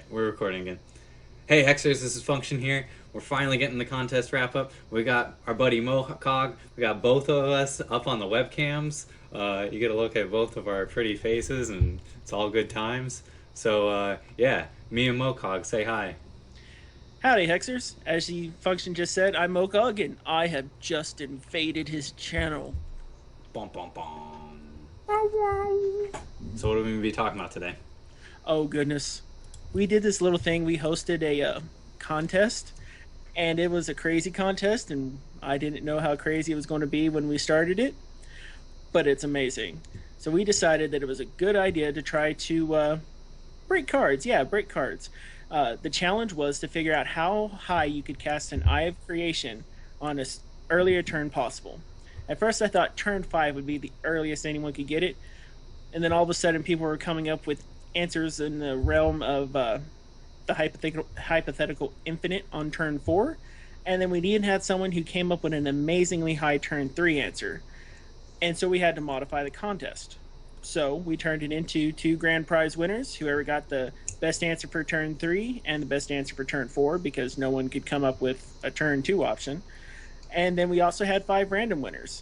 We're recording again. Hey Hexers, this is Function here. We're finally getting the contest wrap up. We got our buddy Mokog. We got both of us up on the webcams. You get a look at both of our pretty faces, and it's all good times. So yeah, me and Mokog, say hi. Howdy, Hexers. As the function just said, I'm Mokog, and I have just invaded his channel. Bum bum bum. So what are we gonna be talking about today? Oh, goodness. We did this little thing. We hosted a contest, and it was a crazy contest, and I didn't know how crazy it was going to be when we started it, but it's amazing. So we decided that it was a good idea to try to break cards. Yeah, break cards. The challenge was to figure out how high you could cast an Eye of Creation on an earlier turn possible. At first, I thought turn 5 would be the earliest anyone could get it, and then all of a sudden, people were coming up with answers in the realm of the hypothetical infinite on turn 4, and then we even had someone who came up with an amazingly high turn 3 answer, and so we had to modify the contest. So we turned it into two grand prize winners, whoever got the best answer for turn 3 and the best answer for turn 4, because no one could come up with a turn 2 option. And then we also had 5 random winners.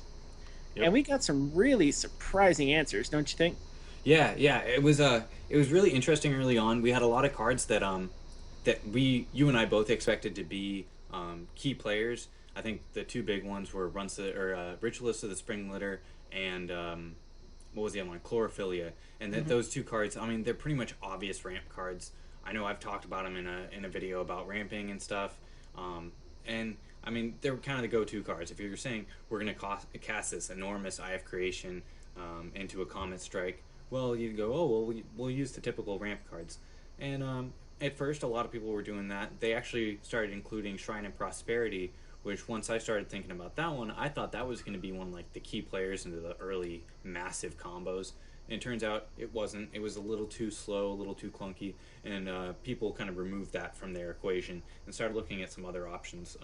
Yep. And we got some really surprising answers, don't you think? Yeah. It was really interesting early on. We had a lot of cards that you and I both expected to be key players. I think the two big ones were Ritualist of the Spring Litter and what was the other one? Chlorophylla. And that those two cards, I mean, they're pretty much obvious ramp cards. I know I've talked about them in a video about ramping and stuff. And I mean, they're kind of the go-to cards. If you're saying we're going to cast this enormous Eye of Creation into a Comet Strike, well, you go, oh, well, we'll use the typical ramp cards. And at first, a lot of people were doing that. They actually started including Shrine of Prosperity, which once I started thinking about that one, I thought that was going to be one of like the key players into the early massive combos. And it turns out it wasn't. It was a little too slow, a little too clunky, and people kind of removed that from their equation and started looking at some other options.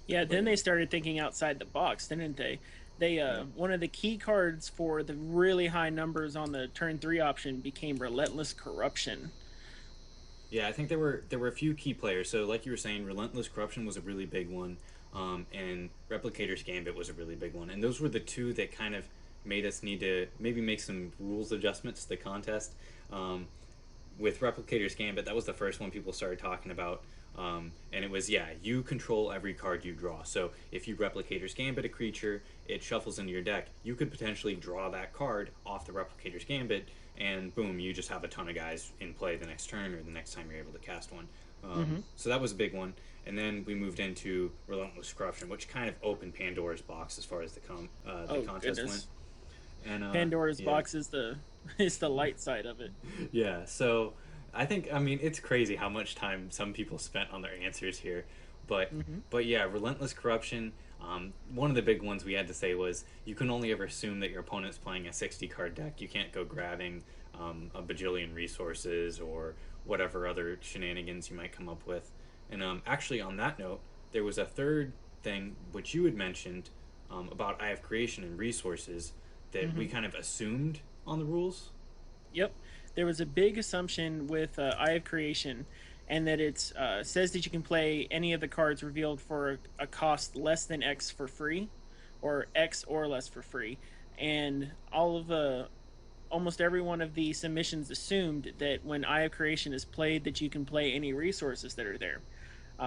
Yeah, But then they started thinking outside the box, didn't they? yeah, One of the key cards for the really high numbers on the turn 3 option became Relentless Corruption. yeah, I think there were a few key players. So, like you were saying, Relentless Corruption was a really big one, and Replicator's Gambit was a really big one, and those were the two that kind of made us need to maybe make some rules adjustments to the contest. Um, with Replicator's Gambit, that was the first one people started talking about. And it was, yeah, you control every card you draw. So if you Replicator's Gambit a creature, it shuffles into your deck. You could potentially draw that card off the Replicator's Gambit, and boom, you just have a ton of guys in play the next turn or the next time you're able to cast one. Mm-hmm. So that was a big one. And then we moved into Relentless Corruption, which kind of opened Pandora's box as far as the Oh contest went. goodness, And Pandora's yeah, box is the is the light side of it. yeah. So I mean it's crazy how much time some people spent on their answers here, but Mm-hmm. but yeah, Relentless Corruption. One of the big ones we had to say was you can only ever assume that your opponent's playing a 60 card deck. You can't go grabbing a bajillion resources or whatever other shenanigans you might come up with. And actually, on that note, there was a third thing which you had mentioned about Eye of Creation and resources that we Mm-hmm. kind of assumed on the rules. Yep, there was a big assumption with Eye of Creation, and that it says that you can play any of the cards revealed for a cost less than X for free, or X or less for free, and all of the almost every one of the submissions assumed that when Eye of Creation is played, that you can play any resources that are there.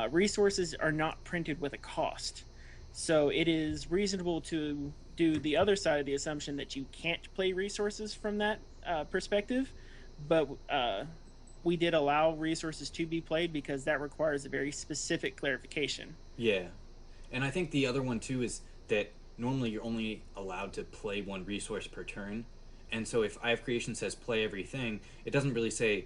Resources are not printed with a cost, so it is reasonable to do the other side of the assumption that you can't play resources from that perspective, but we did allow resources to be played because that requires a very specific clarification. Yeah. And I think the other one too is that normally you're only allowed to play one resource per turn. And so if Eye of Creation says play everything, it doesn't really say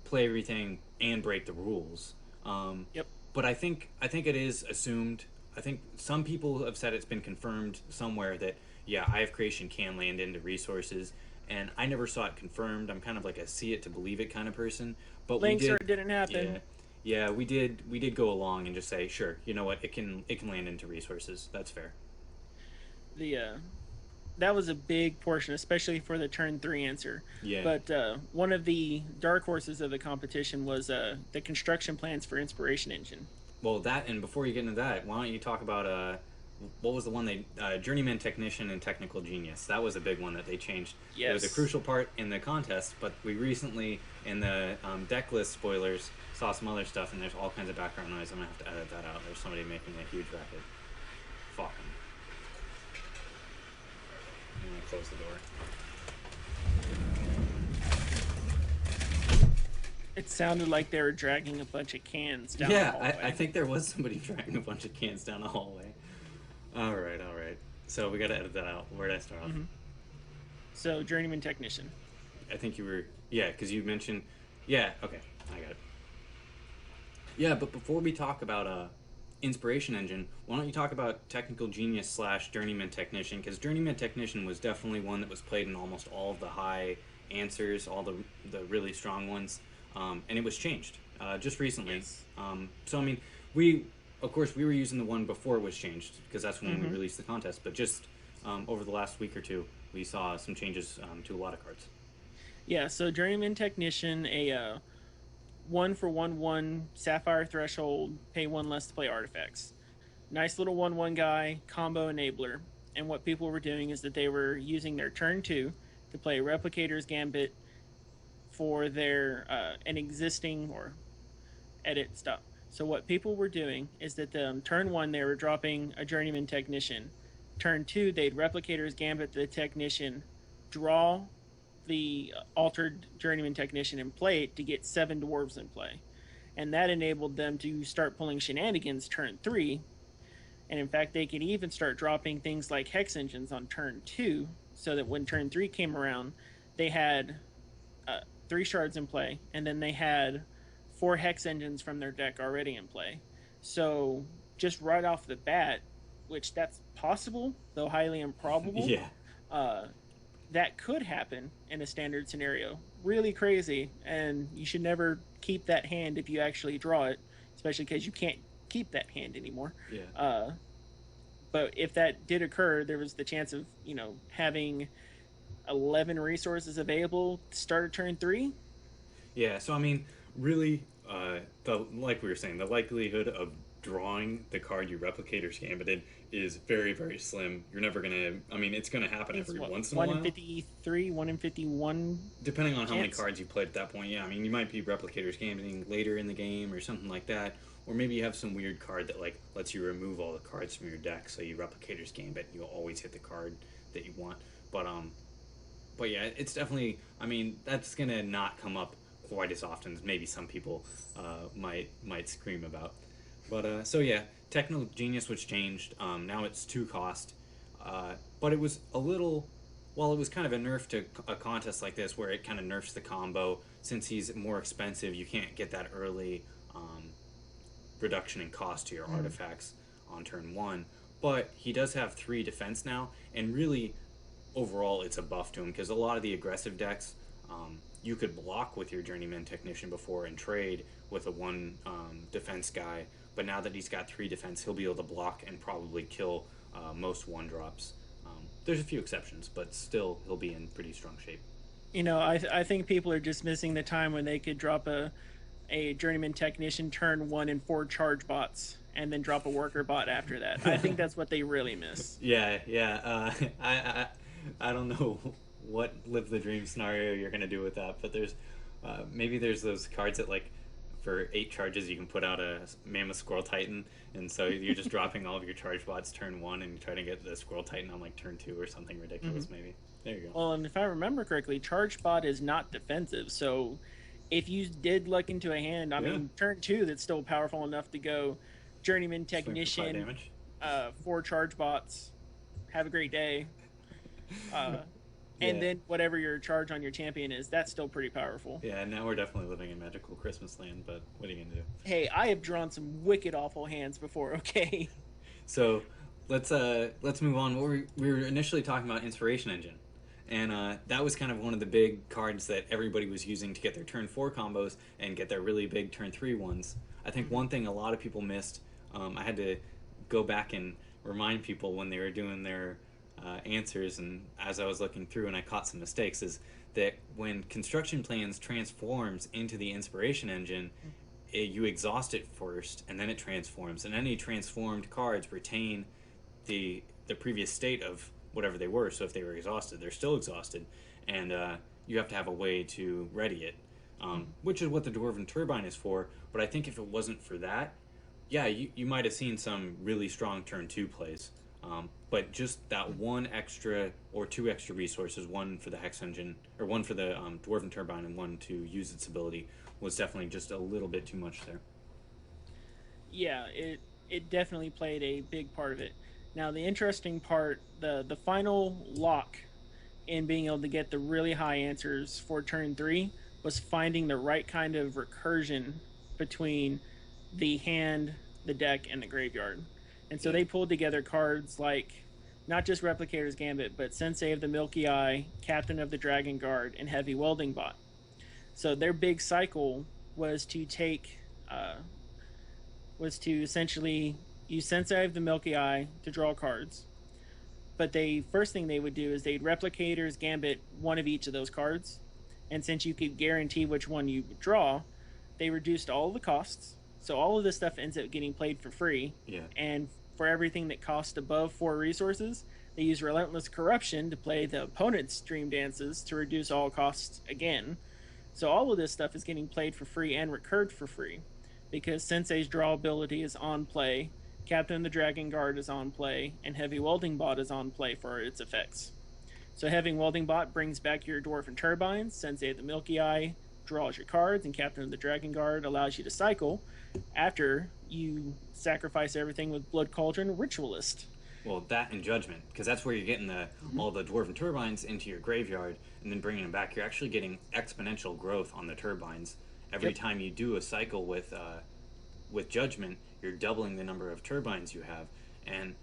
play everything and break the rules. Um, Yep. but I think it is assumed. I think some people have said it's been confirmed somewhere that yeah, Eye of Creation can land into resources, and I never saw it confirmed. I'm kind of like a see it to believe it kind of person. But we Links or did, it didn't yeah, happen. yeah, we did go along and just say sure, you know what, it can land into resources. That's fair. The that was a big portion, especially for the turn 3 answer. Yeah. But one of the dark horses of the competition was the construction plans for Inspiration Engine. Well, that, and before you get into that, why don't you talk about what was the one they journeyman technician and technical genius? That was a big one that they changed. It was a Yes. crucial part in the contest, but we recently in the deck list spoilers saw some other stuff, and there's all kinds of background noise. I'm gonna have to edit that out. There's somebody making a huge racket. Fucking. I'm gonna close the door. It sounded like they were dragging a bunch of cans down the Yeah, hallway. I think there was somebody dragging a bunch of cans down the hallway. All right, all right. So we gotta edit that out. Where did I start off? So, Journeyman Technician. I think you were, yeah, because you mentioned, yeah, okay, I got it. Yeah, but before we talk about Inspiration Engine, why don't you talk about Technical Genius slash Journeyman Technician? Because Journeyman Technician was definitely one that was played in almost all of the high answers, all the really strong ones, and it was changed just recently. Yes. So I mean, we of course we were using the one before it was changed because that's when we released the contest. But just over the last week or two, we saw some changes to a lot of cards. Yeah, so Journeyman Technician, a 1 for 1 Sapphire Threshold, pay 1 less to play artifacts. Nice little 1/1 guy, combo enabler. And what people were doing is that they were using their turn 2 to play Replicator's Gambit for their an existing or edit stuff. So what people were doing is that turn 1 they were dropping a Journeyman Technician. Turn 2 they'd Replicator's Gambit the Technician, draw the altered Journeyman Technician and play it to get 7 dwarves in play. And that enabled them to start pulling shenanigans turn 3. And in fact, they could even start dropping things like Hex Engines on turn 2, so that when turn 3 came around, they had 3 shards in play, and then they had 4 Hex Engines from their deck already in play. So just right off the bat, which that's possible, though highly improbable. Yeah. That could happen in a standard scenario. Really crazy, and you should never keep that hand if you actually draw it, especially because you can't keep that hand anymore. Yeah. But if that did occur, there was the chance of, having 11 resources available to start a turn 3. Yeah, so I mean, really, like we were saying, the likelihood of drawing the card you Replicator's Gambited is very, very slim. You're never gonna. I mean, it's gonna happen every once in a while. 1 in 53, 1 in 51. Depending on how many chance. cards you played at that point, yeah. I mean, you might be Replicator's Gambiting later in the game or something like that, or maybe you have some weird card that like lets you remove all the cards from your deck, so you Replicator's Gambit, you'll always hit the card that you want. But yeah, it's definitely. I mean, that's gonna not come up quite as often as maybe some people might scream about. But so yeah, Technical Genius was changed. Now it's 2 cost. But it was a little. Well, it was kind of a nerf to a contest like this where it kind of nerfs the combo. Since he's more expensive, you can't get that early reduction in cost to your artifacts on turn 1. But he does have 3 defense now, and really, overall, it's a buff to him because a lot of the aggressive decks, you could block with your Journeyman Technician before and trade with a 1 defense guy. But now that he's got 3 defense, he'll be able to block and probably kill most 1-drops. There's a few exceptions, but still, he'll be in pretty strong shape. I think people are just missing the time when they could drop a Journeyman Technician turn 1 and 4 charge bots, and then drop a worker bot after that. I think that's what they really miss. Yeah. I don't know what live the dream scenario you're gonna do with that, but there's maybe there's those cards that like for 8 charges you can put out a Mammoth Squirrel Titan, and so you're just dropping all of your charge bots turn 1 and you try to get the Squirrel Titan on like turn 2 or something ridiculous. Maybe there you go. Well, and if I remember correctly, charge bot is not defensive, so if you did luck into a hand, I mean, turn 2 that's still powerful enough to go Journeyman Technician, 4 charge bots, have a great day. And then whatever your charge on your champion is, that's still pretty powerful. Yeah, now we're definitely living in magical Christmas land, but what are you gonna do? Hey, I have drawn some wicked awful hands before, okay? So let's move on. We were initially talking about Inspiration Engine, and that was kind of one of the big cards that everybody was using to get their turn 4 combos and get their really big turn 3 ones. I think one thing a lot of people missed, I had to go back and remind people when they were doing their answers, and as I was looking through and I caught some mistakes, is that when construction plans transforms into the inspiration engine, you exhaust it first, and then it transforms, and any transformed cards retain the previous state of whatever they were. So if they were exhausted, they're still exhausted, and you have to have a way to ready it, which is what the Dwarven Turbine is for. But I think if it wasn't for that, yeah, you might have seen some really strong turn two plays. But just that one extra or two extra resources, one for the Hex Engine, or one for the Dwarven Turbine and one to use its ability, was definitely just a little bit too much there. Yeah, it definitely played a big part of it. Now the interesting part, the final lock in being able to get the really high answers for turn three was finding the right kind of recursion between the hand, the deck, and the graveyard. And so they pulled together cards like not just Replicator's Gambit, but Sensei of the Milky Eye, Captain of the Dragon Guard, and Heavy Welding Bot. So their big cycle was to take, was to essentially use Sensei of the Milky Eye to draw cards. But they first thing they would do is they'd Replicator's Gambit one of each of those cards, and since you could guarantee which one you would draw, they reduced all the costs. So all of this stuff ends up getting played for free. Yeah. And for everything that cost above 4 resources, they use Relentless Corruption to play the opponent's Dream Dances to reduce all costs again. So all of this stuff is getting played for free and recurred for free, because Sensei's draw ability is on play, Captain of the Dragon Guard is on play, and Heavy Welding Bot is on play for its effects. So Heavy Welding Bot brings back your Dwarven Turbines, Sensei of the Milky Eye draws your cards, and Captain of the Dragon Guard allows you to cycle after you sacrifice everything with Blood Cauldron Ritualist. Well, that and Judgment, because that's where you're getting all the Dwarven Turbines into your graveyard and then bringing them back. You're actually getting exponential growth on the turbines. Every time you do a cycle with Judgment, you're doubling the number of turbines you have. And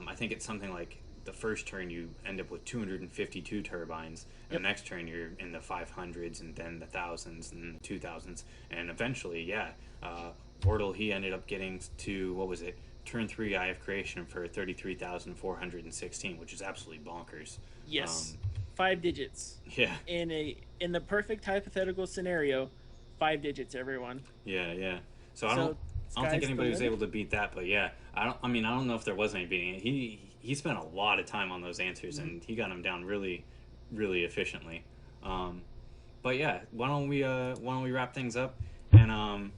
I think it's something like the first turn you end up with 252 turbines, and the next turn you're in the 500s, and then the thousands, and the 2000s, and eventually, Wordle, he ended up getting to, what was it, turn 3 Eye of Creation for 33,416, which is absolutely bonkers. Yes. 5 digits. Yeah. In the perfect hypothetical scenario, 5 digits, everyone. Yeah. So I don't think anybody was able to beat that, but yeah, I don't know if there was any beating it. He spent a lot of time on those answers, and he got them down really, really efficiently. But yeah, why don't we wrap things up? And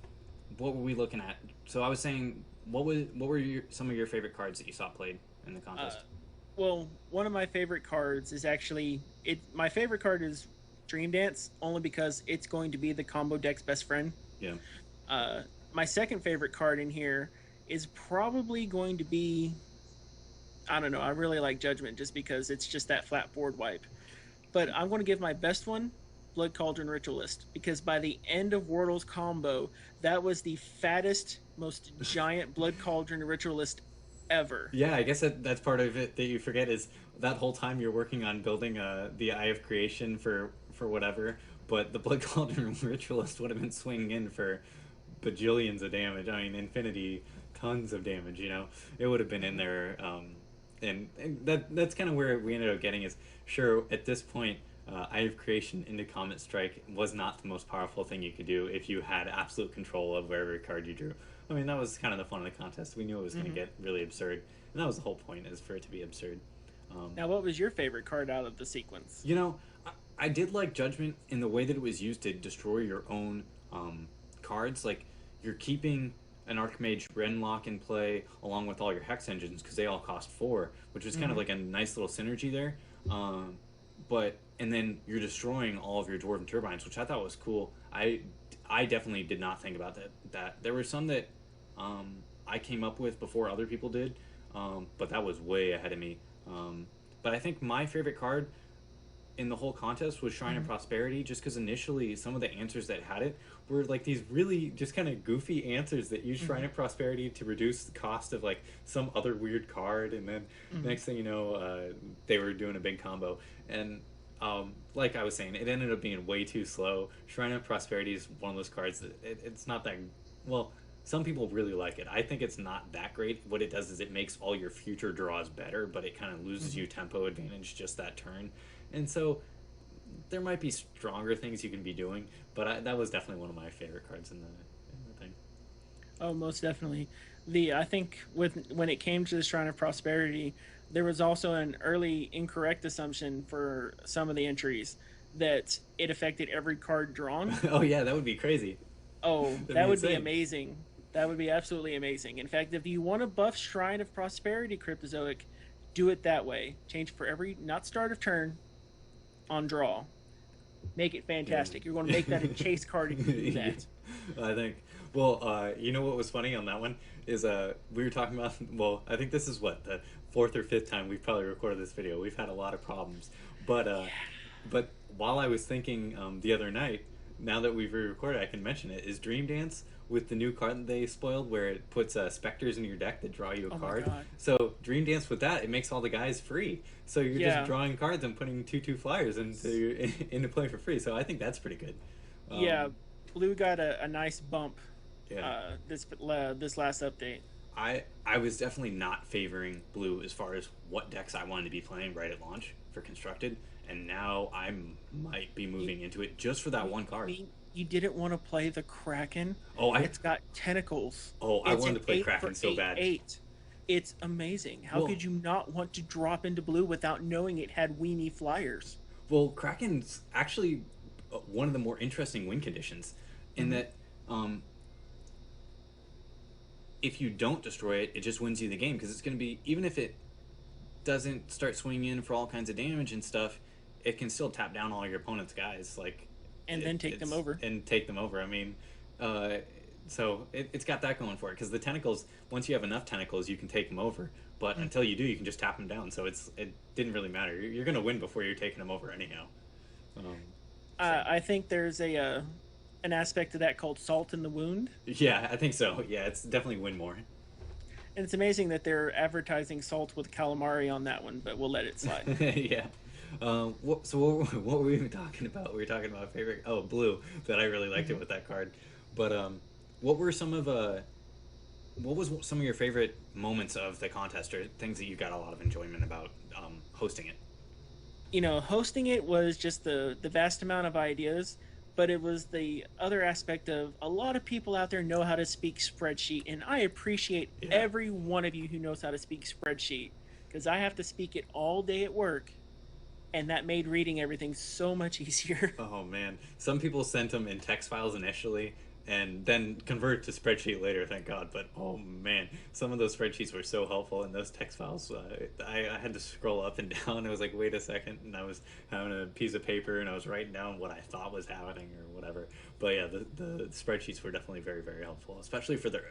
what were we looking at? So I was saying, what were some of your favorite cards that you saw played in the contest? Well, one of my favorite cards is actually my favorite card is Dream Dance, only because it's going to be the combo deck's best friend. Yeah. My second favorite card in here is probably going to be, I don't know, I really like Judgment just because it's just that flat board wipe. But I'm going to give my best one Blood Cauldron Ritualist, because by the end of Wordle's combo, that was the fattest, most giant Blood Cauldron Ritualist ever. Yeah, I guess that's part of it that you forget is that whole time you're working on building the Eye of Creation for whatever, but the Blood Cauldron Ritualist would have been swinging in for bajillions of damage. I mean, infinity, tons of damage. It would have been in there, and that's kind of where we ended up getting is sure at this point. Eye of Creation into Comet Strike was not the most powerful thing you could do if you had absolute control of wherever card you drew. I mean, that was kind of the fun of the contest. We knew it was going to get really absurd, and that was the whole point, is for it to be absurd. Now, what was your favorite card out of the sequence? I did like Judgment in the way that it was used to destroy your own cards. Like, you're keeping an Archmage Renlock in play along with all your Hex Engines because they all cost 4, which was kind of like a nice little synergy there. And then you're destroying all of your Dwarven Turbines, which I thought was cool. I definitely did not think about that. There were some that I came up with before other people did, but that was way ahead of me. But I think my favorite card in the whole contest was Shrine of Prosperity, just because initially some of the answers that had it were like these really just kind of goofy answers that use Shrine of Prosperity to reduce the cost of like some other weird card, and then next thing you know, they were doing a big combo. And like I was saying, it ended up being way too slow. Shrine of Prosperity is one of those cards that it's not that well. some people really like it. I think it's not that great. What it does is it makes all your future draws better, but it kind of loses Mhm. you tempo advantage just that turn. And so there might be stronger things you can be doing, but that was definitely one of my favorite cards in the thing. Oh, most definitely. The I think with when it came to the Shrine of Prosperity, there was also an early incorrect assumption for some of the entries that it affected every card drawn. Oh yeah, that would be crazy. Oh, That'd that be would be insane. amazing. That would be absolutely amazing. In fact, if you want to buff Shrine of Prosperity Cryptozoic, do it that way. Change for every not start of turn on draw. Make it Yeah. fantastic. You're going to make that a chase card if you do Yeah, that. I think. Well, you know what was funny on that one is we were talking about. Well, I think this is what the fourth or fifth time we've probably recorded this video. We've had a lot of problems, but but while I was thinking the other night, now that we've re-recorded, I can mention it. Is Dream Dance with the new card that they spoiled, where it puts specters in your deck that draw you a Oh my card. god. So Dream Dance with that, it makes all the guys free. So you're just Yeah. drawing cards and putting 2/2 flyers into play for free. So I think that's pretty good. Yeah, Um, Blue got a nice bump yeah, this last update. I was definitely not favoring blue as far as what decks I wanted to be playing right at launch for constructed, and now I might be You, moving into it just for that you one card. mean you didn't want to play the Kraken? Oh, It's got tentacles. I It's wanted an to play 8 Kraken for so 8 bad. 8. It's amazing. How Well, could you not want to drop into blue without knowing it had weenie flyers? Kraken's actually one of the more interesting win conditions in Hmm. that um, if you don't destroy it, it just wins you the game because it's going to be even if it doesn't start swinging in for all kinds of damage and stuff, it can still tap down all your opponent's guys. Like And then take them it's over. and take them over. I mean, uh, so it's got that going for it because the tentacles. Once you have enough tentacles, you can take them over. But Mm. until you do, you can just tap them down. So it didn't really matter. You're going to win before you're taking them over anyhow. Um, so I think there's a an aspect of that called salt in the wound, yeah, I think so. Yeah, it's definitely win more. and it's amazing that they're advertising salt with calamari on that one, but we'll let it slide. Yeah. What were we even talking about? We were talking about favorite. Oh, blue. That I really liked it Hmm. with that card. But what were some of what was some of your favorite moments of the contest or things that you got a lot of enjoyment about hosting it? Hosting it was just the vast amount of ideas, but it was the other aspect of a lot of people out there know how to speak spreadsheet, and I appreciate Yeah. every one of you who knows how to speak spreadsheet because I have to speak it all day at work, and that made reading everything so much easier. Oh man, some people sent them in text files initially and then convert to spreadsheet later. Thank God. But oh man, some of those spreadsheets were so helpful, and those text files. I had to scroll up and down. I was like, wait a second, and I was having a piece of paper and I was writing down what I thought was happening or whatever. But yeah, the spreadsheets were definitely very very helpful, especially for the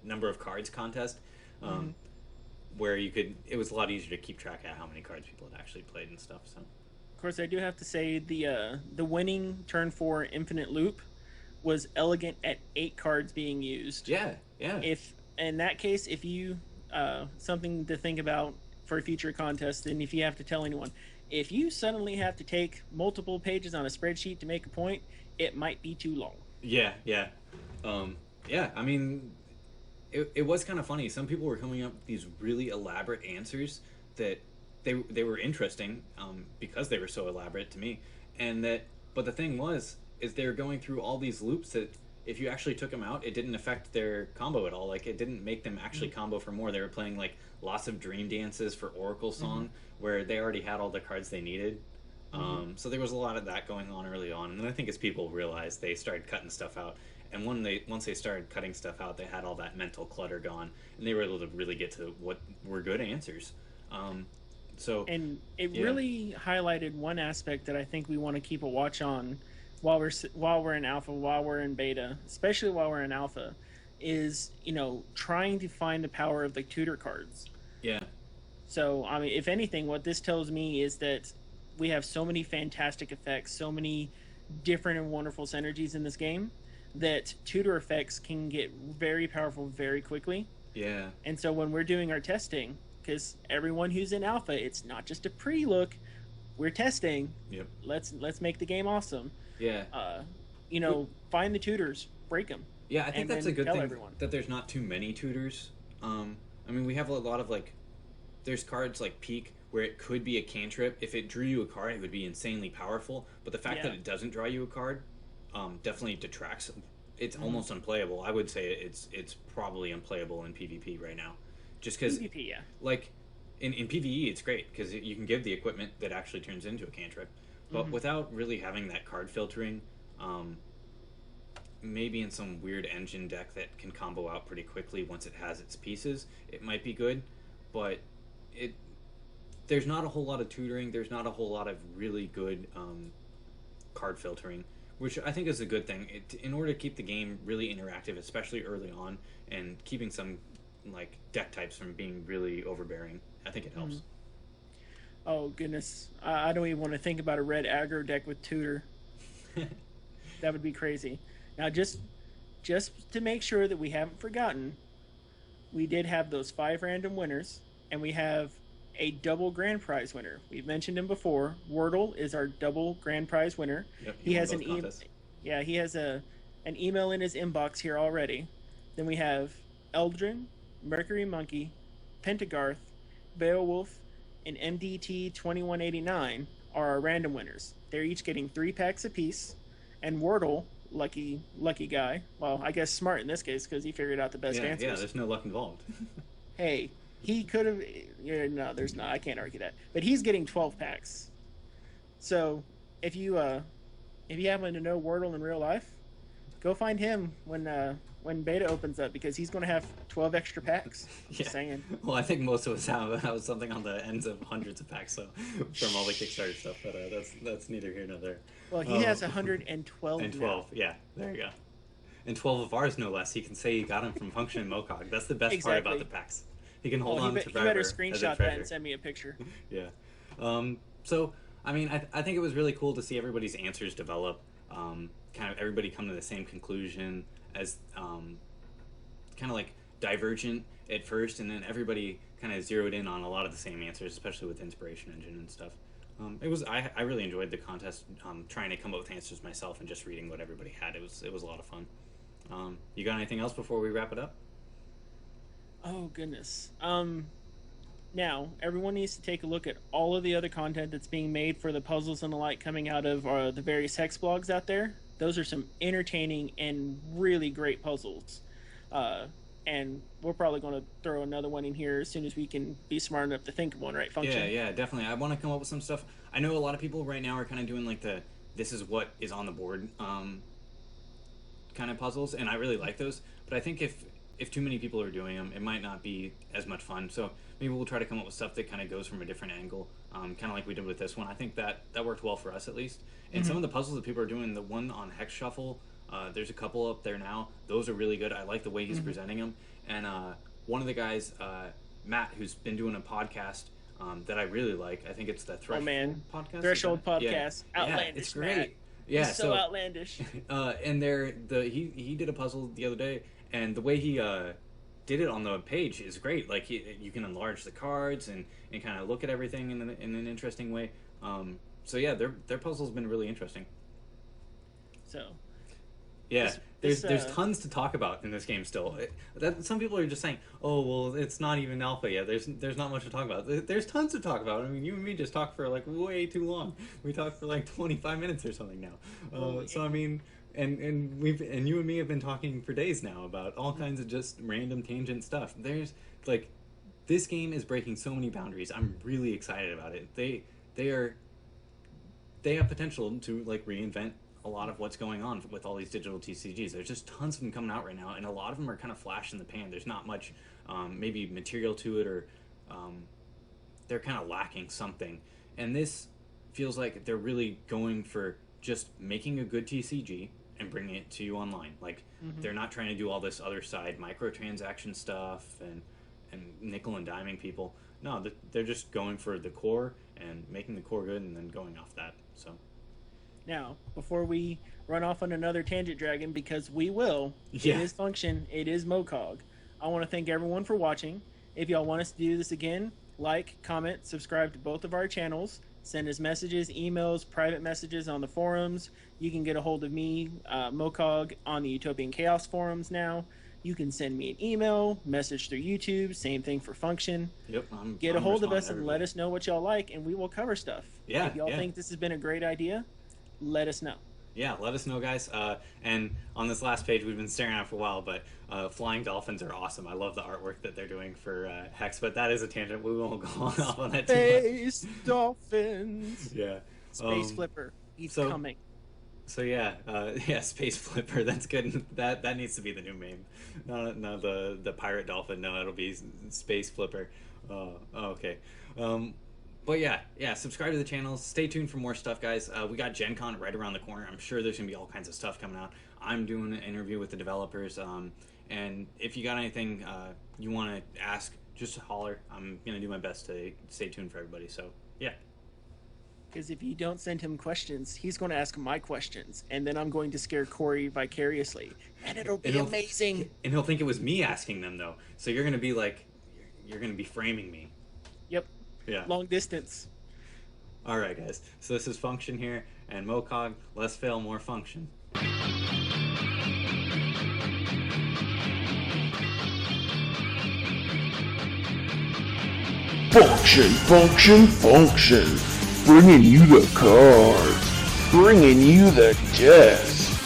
number of cards contest. Hmm. Um, where you could, it was a lot easier to keep track of how many cards people had actually played and stuff. So Of course, I do have to say the winning turn 4 infinite loop was elegant at 8 cards being used. yeah, yeah. If in that case, if you something to think about for a future contest, and if you have to tell anyone, if you suddenly have to take multiple pages on a spreadsheet to make a point, it might be too long. Yeah, yeah, yeah. I mean, it was kind of funny. Some people were coming up with these really elaborate answers that they were interesting because they were so elaborate to me, and that. But the thing was, is they were going through all these loops that if you actually took them out, it didn't affect their combo at all. Like it didn't make them actually combo for more. They were playing like lots of dream dances for Oracle Song, where they already had all the cards they needed. So there was a lot of that going on early on, and then I think as people realized, they started cutting stuff out. And once they started cutting stuff out, they had all that mental clutter gone, and they were able to really get to what were good answers. Um, so And it yeah, really highlighted one aspect that I think we want to keep a watch on while we're in alpha, while we're in beta, especially while we're in alpha, is trying to find the power of the tutor cards. yeah, So, I mean, if anything, what this tells me is that we have so many fantastic effects, so many different and wonderful synergies in this game that tutor effects can get very powerful very quickly. yeah, And so when we're doing our testing, because everyone who's in alpha, it's not just a pretty look, we're testing. yep, Let's make the game awesome. yeah. Uh, find the tutors, break them. Yeah, I think and that's a then good tell thing everyone. that there's not too many tutors. I mean, we have a lot of like, there's cards like Peak where it could be a cantrip. If it drew you a card, it would be insanely powerful. But the fact that Yeah. it doesn't draw you a card, definitely detracts. It's Mm-hmm. almost unplayable. I would say it's probably unplayable in PvP right now, just because PvP, yeah. like in PvE it's great because you can give the equipment that actually turns into a cantrip, but Mm-hmm. without really having that card filtering. Maybe in some weird engine deck that can combo out pretty quickly once it has its pieces, it might be good, but it there's not a whole lot of tutoring. There's not a whole lot of really good card filtering, which I think is a good thing. In order to keep the game really interactive, especially early on, and keeping some like deck types from being really overbearing, I think it Mm-hmm. helps. Oh goodness, I don't even want to think about a red aggro deck with tutor. That would be crazy. Now, just to make sure that we haven't forgotten, we did have those 5 random winners, and we have a double grand prize winner. We've mentioned him before. Wordle is our double grand prize winner. Yep, he He won has both contests. yeah, he has an email in his inbox here already. Then we have Eldrin, Mercury Monkey, Pentagarth, Beowulf, and MDT 2189 are our random winners. They're each getting 3 packs apiece, and Wordle, lucky guy. Well, I guess smart in this case because he figured out the best Yeah, yeah. answers. There's no luck involved. Hey, he could have. Yeah, no, there's not. I can't argue that. But he's getting 12 packs. So if you happen to know Wordle in real life, go find him when beta opens up because he's going to have 12 extra packs. I'm just saying. Well, I think most of us have something on the ends of hundreds of packs, so from all the Kickstarter stuff. But that's neither here nor there. Well, he has 112 and now. 12. Yeah, there you go. And 12 of ours, no less. He can say he got them from Function and Mokog. That's the best part about Exactly. the packs. He can hold Well, on to he forever better as a screenshot that treasure. and send me a picture. Yeah. So, I mean, I think it was really cool to see everybody's answers develop. Kind of everybody come to the same conclusion as kind of like divergent at first, and then everybody kind of zeroed in on a lot of the same answers, especially with Inspiration Engine and stuff. I really enjoyed the contest. Trying to come up with answers myself and just reading what everybody had. It was a lot of fun. You got anything else before we wrap it up? Oh goodness. Now everyone needs to take a look at all of the other content that's being made for the puzzles and the like coming out of the various hex blogs out there. Those are some entertaining and really great puzzles. And we're probably going to throw another one in here as soon as we can be smart enough to think of one, right? Function. Yeah, definitely. I want to come up with some stuff. I know a lot of people right now are kind of doing like the this is what is on the board kind of puzzles, and I really like those. But I think if too many people are doing them, it might not be as much fun. So maybe we'll try to come up with stuff that kind of goes from a different angle, kind of like we did with this one. I think that worked well for us at least. And some of the puzzles that people are doing, the one on Hex Shuffle, there's a couple up there now. Those are really good. I like the way he's presenting them. And one of the guys, Matt, who's been doing a podcast that I really like. I think it's the Threshold podcast. Threshold podcast. Yeah. Outlandish. Yeah, it's great. Matt. Yeah, He's so outlandish. And he did a puzzle the other day, and the way he did it on the page is great. Like you can enlarge the cards and kind of look at everything in an interesting way. So yeah, their puzzle's been really interesting. So yeah, this, there's tons to talk about in this game still. Some people are just saying, "Oh, well, it's not even alpha yet. There's not much to talk about." There's tons to talk about. I mean, you and me just talked for like way too long. We talked for like 25 minutes or something now. So I mean, and you and me have been talking for days now about all kinds of just random tangent stuff. There's like this game is breaking so many boundaries. I'm really excited about it. They have potential to like reinvent a lot of what's going on with all these digital TCGs. There's just tons of them coming out right now, and a lot of them are kind of flash in the pan. There's not much maybe material to it, or they're kind of lacking something. And this feels like they're really going for just making a good TCG and bringing it to you online. Like they're not trying to do all this other side microtransaction stuff and nickel and diming people. No, they're just going for the core and making the core good, and then going off that. So. Now, before we run off on another tangent dragon, because we will, Yeah. It is Function, it is Mokog. I want to thank everyone for watching. If y'all want us to do this again, like, comment, subscribe to both of our channels. Send us messages, emails, private messages on the forums. You can get a hold of me, Mokog, on the Utopian Chaos forums now. You can send me an email, message through YouTube, same thing for Function. Yep. Get a I'm hold of responding us to and let everybody. us know what y'all like, and we will cover stuff. Yeah, If y'all yeah. think this has been a great idea, let us know. Yeah, let us know, guys. And on this last page, we've been staring at it for a while, but flying dolphins are awesome. I love the artwork that they're doing for Hex, but that is a tangent. We won't go on off on that too much. Space dolphins. Yeah. Space Flipper. He's so- coming. So yeah, yeah, Space Flipper. That's good. That needs to be the new meme. No, the pirate dolphin. No, it'll be Space Flipper. Okay. But yeah. Subscribe to the channel. Stay tuned for more stuff, guys. We got Gen Con right around the corner. I'm sure there's gonna be all kinds of stuff coming out. I'm doing an interview with the developers. And if you got anything you want to ask, just holler. I'm gonna do my best to stay tuned for everybody. So yeah. Because if you don't send him questions, he's going to ask my questions, and then I'm going to scare Corey vicariously, and it'll be amazing. And he'll think it was me asking them, though. So you're gonna be like, you're gonna be framing me. Yep. Yeah. Long distance. All right, guys. So this is Function here, and Mokog. Less fail, more function. Function. Bringing you the cards. Bringing you the tests.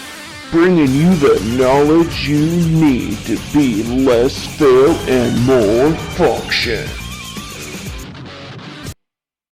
Bringing you the knowledge you need to be less fail and more function.